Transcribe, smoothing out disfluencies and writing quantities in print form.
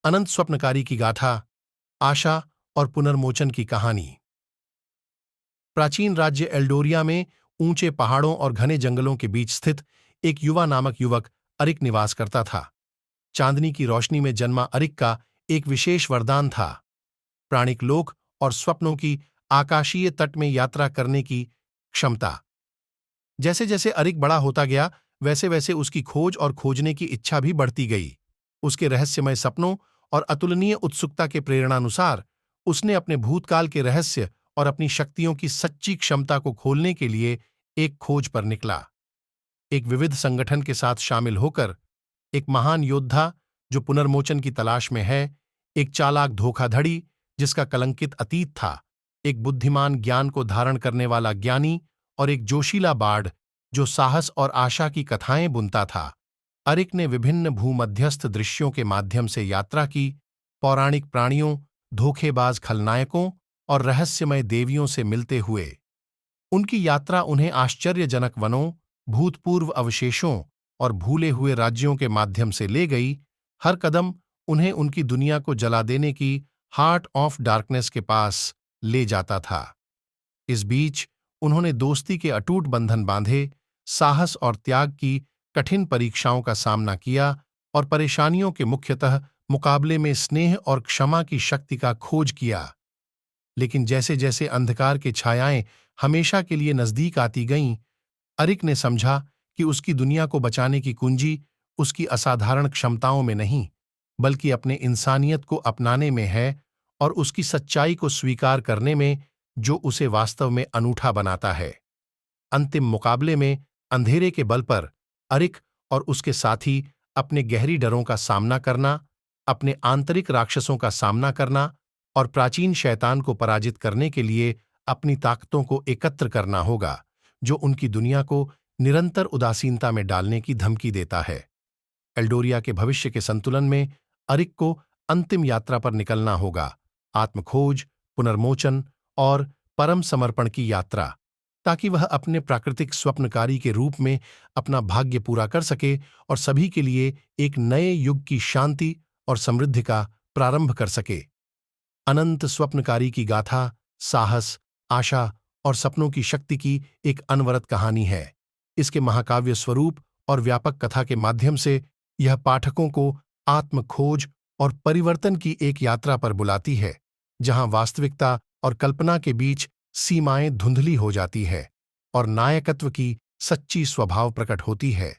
अनंत स्वप्नकारी की गाथा, आशा और पुनर्मोचन की कहानी। प्राचीन राज्य एल्डोरिया में ऊंचे पहाड़ों और घने जंगलों के बीच स्थित एक युवा नामक युवक अरिक निवास करता था। चांदनी की रोशनी में जन्मा अरिक का एक विशेष वरदान था, प्राणिक लोक और स्वप्नों की आकाशीय तट में यात्रा करने की क्षमता। जैसे जैसे अरिक बड़ा होता गया, वैसे वैसे उसकी खोज और खोजने की इच्छा भी बढ़ती गई। उसके रहस्यमय सपनों और अतुलनीय उत्सुकता के प्रेरणानुसार उसने अपने भूतकाल के रहस्य और अपनी शक्तियों की सच्ची क्षमता को खोलने के लिए एक खोज पर निकला। एक विविध संगठन के साथ शामिल होकर, एक महान योद्धा जो पुनर्मोचन की तलाश में है, एक चालाक धोखाधड़ी जिसका कलंकित अतीत था, एक बुद्धिमान ज्ञान को धारण करने वाला ज्ञानी और एक जोशीला बाढ़ जो साहस और आशा की कथाएं बुनता था। अरिक ने विभिन्न भूमध्यस्थ दृश्यों के माध्यम से यात्रा की, पौराणिक प्राणियों, धोखेबाज खलनायकों और रहस्यमय देवियों से मिलते हुए। उनकी यात्रा उन्हें आश्चर्यजनक वनों, भूतपूर्व अवशेषों और भूले हुए राज्यों के माध्यम से ले गई। हर कदम उन्हें उनकी दुनिया को जला देने की हार्ट ऑफ डार्कनेस के पास ले जाता था। इस बीच उन्होंने दोस्ती के अटूट बंधन बांधे, साहस और त्याग की कठिन परीक्षाओं का सामना किया और परेशानियों के मुख्यतः मुकाबले में स्नेह और क्षमा की शक्ति का खोज किया। लेकिन जैसे जैसे अंधकार की छायाएं हमेशा के लिए नजदीक आती गईं, अरिक ने समझा कि उसकी दुनिया को बचाने की कुंजी उसकी असाधारण क्षमताओं में नहीं, बल्कि अपने इंसानियत को अपनाने में है और उसकी सच्चाई को स्वीकार करने में, जो उसे वास्तव में अनूठा बनाता है। अंतिम मुकाबले में अंधेरे के बल पर अरिक और उसके साथी अपने गहरी डरों का सामना करना, अपने आंतरिक राक्षसों का सामना करना और प्राचीन शैतान को पराजित करने के लिए अपनी ताकतों को एकत्र करना होगा, जो उनकी दुनिया को निरंतर उदासीनता में डालने की धमकी देता है। एल्डोरिया के भविष्य के संतुलन में अरिक को अंतिम यात्रा पर निकलना होगा, आत्मखोज, पुनर्मोचन और परम समर्पण की यात्रा, ताकि वह अपने प्राकृतिक स्वप्नकारी के रूप में अपना भाग्य पूरा कर सके और सभी के लिए एक नए युग की शांति और समृद्धि का प्रारंभ कर सके। अनंत स्वप्नकारी की गाथा, साहस, आशा और सपनों की शक्ति की एक अनवरत कहानी है। इसके महाकाव्य स्वरूप और व्यापक कथा के माध्यम से यह पाठकों को आत्मखोज और परिवर्तन की एक यात्रा पर बुलाती है, जहां वास्तविकता और कल्पना के बीच सीमाएं धुंधली हो जाती है और नायकत्व की सच्ची स्वभाव प्रकट होती है।